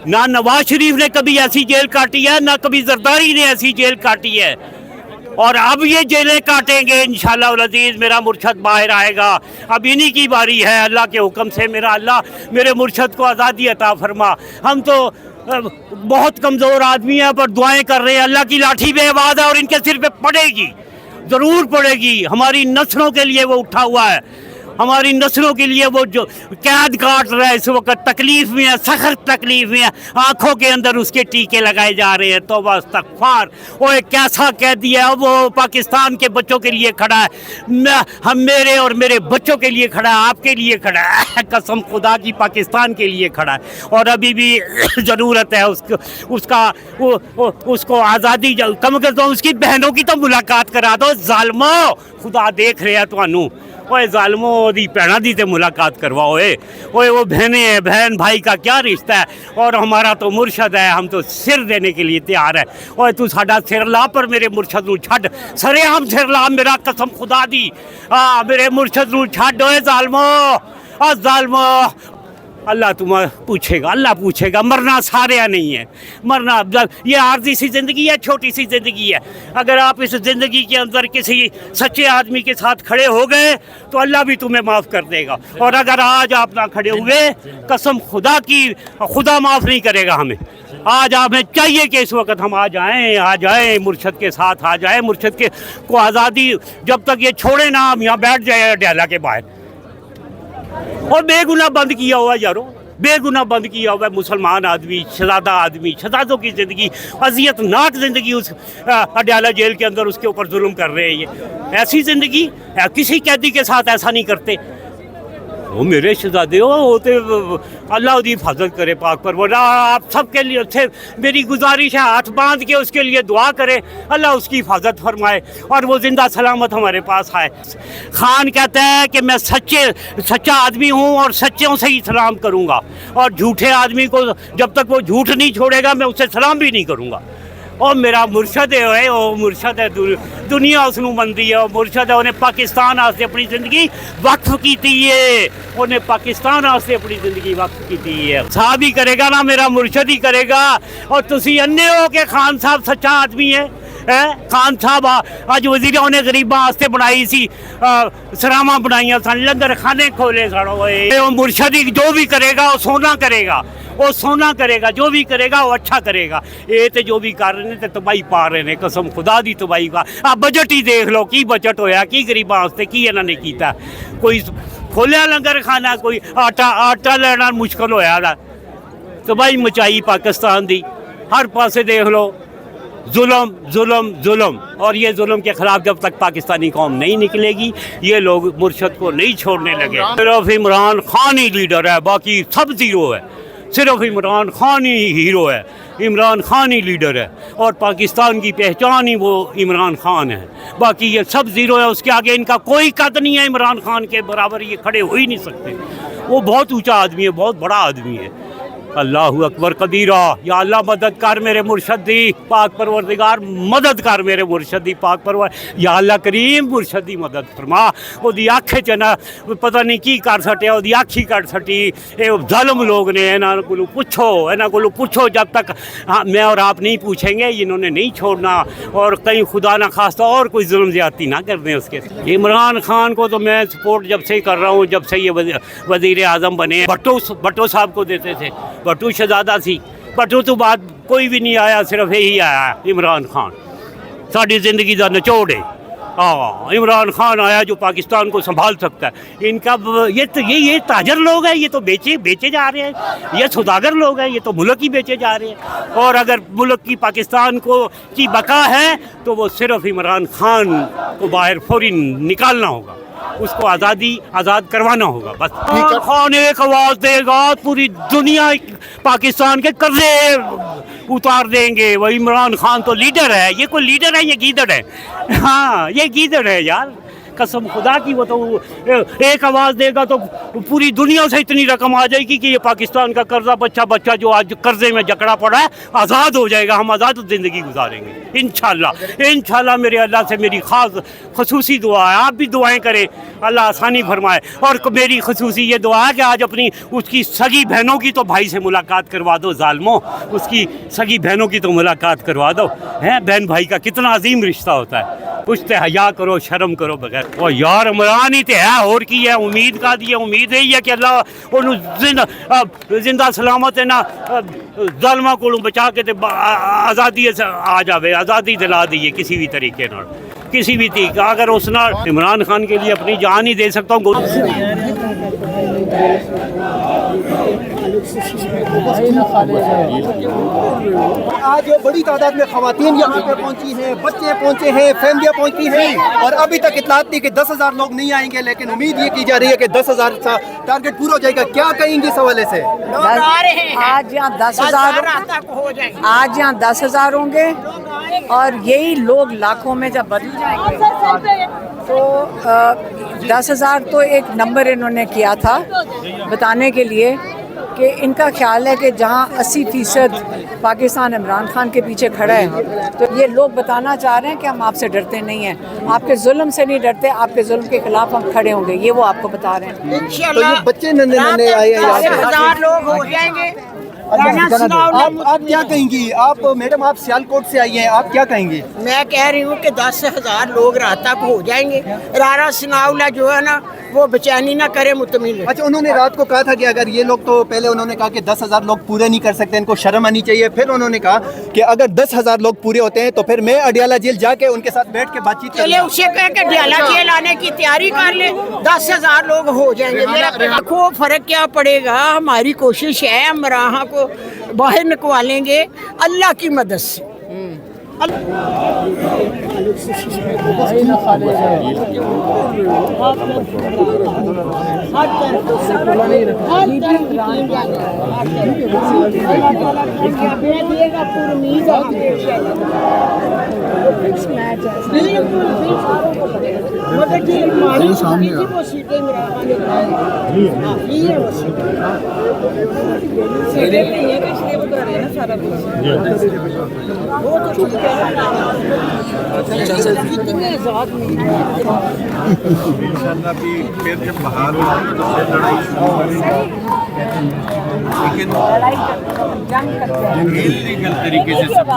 ना नवाज शरीफ ने कभी ऐसी जेल काटी है, ना कभी जरदारी ने ऐसी जेल काटी है। और अब ये जेलें काटेंगे इंशाअल्लाह अज़ीज़, मेरा मुर्शद बाहर आएगा। अब इन्हीं की बारी है, अल्लाह के हुक्म से। मेरा अल्लाह मेरे मुर्शद को आज़ादी अता फरमा। हम तो बहुत कमज़ोर आदमी हैं, पर दुआएं कर रहे हैं। अल्लाह की लाठी बेआवाज़ है और इनके सिर पे पड़ेगी, ज़रूर पड़ेगी। हमारी नस्लों के लिए वो उठा हुआ है, हमारी नस्लों के लिए वो जो कैद काट रहा है इस वक्त, तकलीफ में है, सख्त तकलीफ में है। आंखों के अंदर उसके टीके लगाए जा रहे हैं। तौबा इस्तग़फ़ार। वो एक कैसा कैदी है, वो पाकिस्तान के बच्चों के लिए खड़ा है। हम मेरे और मेरे बच्चों के लिए खड़ा है, आपके लिए खड़ा है, कसम खुदा की पाकिस्तान के लिए खड़ा है। और अभी भी ज़रूरत है उसको आज़ादी। कम कर दो, उसकी बहनों की तो मुलाकात करा दो। ज़ालिमो, खुदा देख रहे हैं तुहानू। ओए ज़ालिमो, दी भैणां दी ते मुलाकात करवाओ। ओए वो बहनें हैं, बहन भाई का क्या रिश्ता है। और हमारा तो मुर्शद है, हम तो सिर देने के लिए तैयार है। ओए तू साडा सिर ला, पर मेरे मुर्शद नू छड्ड। सरेआम सिर ला, मेरा कसम खुदा दी। मेरे मुर्शद नू छड्ड। ओए ज़ालिमो, ज़ालिमो, अल्लाह तुम्हें पूछेगा, अल्लाह पूछेगा। मरना सारे नहीं है, मरना ये आर्जी सी ज़िंदगी है, छोटी सी ज़िंदगी है। अगर आप इस ज़िंदगी के अंदर किसी सच्चे आदमी के साथ खड़े हो गए तो अल्लाह भी तुम्हें माफ़ कर देगा। और अगर आज आप ना खड़े हुए, कसम खुदा की, खुदा माफ़ नहीं करेगा हमें। आज हमें चाहिए कि इस वक्त हम आ जाएं मुर्शद के साथ, आ जाएं मुर्शद के को आज़ादी। जब तक ये छोड़े ना, हम यहाँ बैठ जाए अड्याला के बाहर। और बेगुनाह बंद किया हुआ यारो, बेगुनाह बंद किया हुआ है। मुसलमान आदमी, शहजादा आदमी, शहजादों की ज़िंदगी, अज़ियतनाक ज़िंदगी उस अड्याला जेल के अंदर उसके ऊपर जुल्म कर रहे हैं। ये ऐसी ज़िंदगी किसी कैदी के साथ ऐसा नहीं करते। वो मेरे शहजादे हो, वो तो अल्लाह उसकी हिफाजत करे पाक पर। वरना आप सबके लिए से मेरी गुजारिश है, हाथ बांध के उसके लिए दुआ करें, अल्लाह उसकी हिफाजत फरमाए और वो ज़िंदा सलामत हमारे पास आए। खान कहता है कि मैं सच्चा आदमी हूँ और सच्चों से ही सलाम करूँगा, और झूठे आदमी को जब तक वो झूठ नहीं छोड़ेगा मैं उससे सलाम भी नहीं करूँगा। और मेरा मुर्शद है, वो मुर्शद है, दुनिया उसनू मनदी है। और मुर्शद है, उन्हें पाकिस्तान वास्ते अपनी ज़िंदगी वक्फ की थी है, उन्हें पाकिस्तान वास्ते अपनी ज़िंदगी वक्फ की थी है। साहब ही करेगा ना, मेरा मुर्शद ही करेगा। और तुसी अन्ने हो कि खान साहब सच्चा आदमी है। खान साहब अज वजीरा उन्हें गरीबां वास्ते बनाई सी, सरावां बनाइया सन, लंगर खाने खोले सन। मुर्शद ही जो भी करेगा वो सोना करेगा, वो सोना करेगा, जो भी करेगा वो अच्छा करेगा। ये तो जो भी कर रहे हैं तो तबाही पा रहे हैं, कसम खुदा दी तबाही पा। बजट ही देख लो की बजट होया, की गरीबां वास्ते की इन्होंने किया। कोई खोलिया लंगर खाना, कोई आटा लेना मुश्किल होया। तबाही मचाई पाकिस्तान दी, हर पासे देख लो जुल्म जुल्म जुल्म। और ये जुल्म के ख़िलाफ़ जब तक पाकिस्तानी कौम नहीं निकलेगी, ये लोग मुर्शद को नहीं छोड़ने लगे। सिर्फ इमरान खान ही लीडर है, बाकी सब ज़ीरो है। सिर्फ इमरान खान ही हीरो है, इमरान खान ही लीडर है, और पाकिस्तान की पहचान ही वो इमरान खान है। बाकी ये सब ज़ीरो है, उसके आगे इनका कोई कद नहीं है। इमरान खान के बराबर ये खड़े हो ही नहीं सकते। वो बहुत ऊंचा आदमी है, बहुत बड़ा आदमी है। अल्लाहु अकबर कबीरा। या अल्लाह मदद कर मेरे मुर्शद दी पाक परवरदिगार, मदद कर मेरे मुर्शद दी पाक परवर। या अल्लाह करीम मुर्शद दी मदद फरमा। ओदी आँखें च ना पता नहीं की कर सटिया, ओदी आँखी कट सटी। ये जालिम लोग ने, इन्हों को पूछो। जब तक मैं और आप नहीं पूछेंगे इन्होंने नहीं छोड़ना। और कहीं खुदा ना खास्ता और कोई जुल्म ज़्यादती ना कर दें उसके। इमरान खान को तो मैं सपोर्ट जब से ही कर रहा हूँ, जब से ये वज़ीर आज़म बने। भट्टो साहब को देते थे, भट्टू शहजादा सी, भट्टू तो बाद कोई भी नहीं आया, सिर्फ यही आया इमरान खान। साड़ी ज़िंदगी का निचोड़ है। इमरान खान आया जो पाकिस्तान को संभाल सकता है। इनका ये ताजर लोग हैं, ये तो बेचे जा रहे हैं। ये सौदागर लोग हैं, ये तो मुल्क ही बेचे जा रहे हैं। और अगर मुल्क की पाकिस्तान को की बका है तो वो सिर्फ इमरान खान को बाहर फौरी निकालना होगा, उसको आज़ाद करवाना होगा बस। खान एक आवाज़ देगा, पूरी दुनिया पाकिस्तान के कर्जे उतार देंगे। वो इमरान खान तो लीडर है, ये कोई लीडर है, ये गीदड़ है। हाँ, ये गीदड़ है यार, कसम खुदा की, वो तो एक आवाज़ देगा तो पूरी दुनिया से इतनी रकम आ जाएगी कि ये पाकिस्तान का कर्जा बच्चा जो आज कर्जे में जकड़ा पड़ा है आज़ाद हो जाएगा, हम आज़ाद ज़िंदगी गुजारेंगे इंशाल्लाह। मेरे अल्लाह से मेरी ख़ास खसूसी दुआ है, आप भी दुआएं करें, अल्लाह आसानी फरमाए। और मेरी खसूसी ये दुआ है कि आज अपनी उसकी सगी बहनों की तो भाई से मुलाकात करवा दो ज़ालिमों, उसकी सगी बहनों की तो मुलाकात करवा दो। हैं, बहन भाई का कितना अजीम रिश्ता होता है। कुछ तो हया करो, शर्म करो बगैर। और यार इमरान ही तो है, और की है, उम्मीद का दी है, उम्मीद यही है कि अल्लाह जिंदा सलामत है ना ज़ालिमां को बचा के आज़ादी से आ जावे, आज़ादी दिला दी है किसी भी तरीके ना, किसी भी तरीके। अगर उस ना इमरान खान के लिए अपनी जान ही दे सकता हूँ। आज बड़ी तादाद में खवातीन यहाँ पे पहुँची हैं, बच्चे पहुँचे हैं, फैमिलियाँ पहुँची हैं और अभी तक इतलात थी कि 10,000 लोग नहीं आएंगे, लेकिन उम्मीद ये की जा रही है कि 10,000 का टारगेट पूरा हो जाएगा। क्या कहेंगे इस हवाले से? आज यहाँ 10,000 आज यहाँ 10,000 होंगे और यही लोग लाखों में जब बदल जाएंगे तो 10,000 तो एक नंबर इन्होंने किया था बताने के लिए कि इनका ख्याल है कि जहाँ 80% पाकिस्तान इमरान खान के पीछे खड़ा है, तो ये लोग बताना चाह रहे हैं कि हम आपसे डरते नहीं हैं, आपके जुल्म से नहीं डरते, आपके जुल्म के खिलाफ हम खड़े होंगे, ये वो आपको बता रहे हैं। तो ये बच्चे नन्हे आए हैं यहाँ पे, 10,000 लोग हो जाएंगे। आप क्या कहेंगी? आप मैडम आप सियालकोट से आई हैं, आप क्या कहेंगी? मैं कह रही हूँ कि 10,000 लोग रात तक हो जाएंगे। रारा सनाउल्लाह जो है ना वो बेचैनी ना करे, मुतमिन। अच्छा, उन्होंने रात को कहा था कि अगर ये लोग, तो पहले उन्होंने कहा कि 10,000 लोग पूरे नहीं कर सकते, इनको शर्म आनी चाहिए। फिर उन्होंने कहा कि अगर 10,000 लोग पूरे होते हैं तो फिर मैं अडियाला जेल जाके उनके साथ बैठ के बातचीत चले उसे कह के अडियाला जेल आने की तैयारी कर ले, 10,000 लोग हो जाएंगे। मेरा खूब फर्क क्या पड़ेगा, हमारी कोशिश है हम राह को बाहर निकवालेंगे अल्लाह की मदद से। इंशाल्लाह भी फिर जब बाहर हो तो फिर लड़ाई शुरू होगी, लेकिन इलीगल तरीके से सब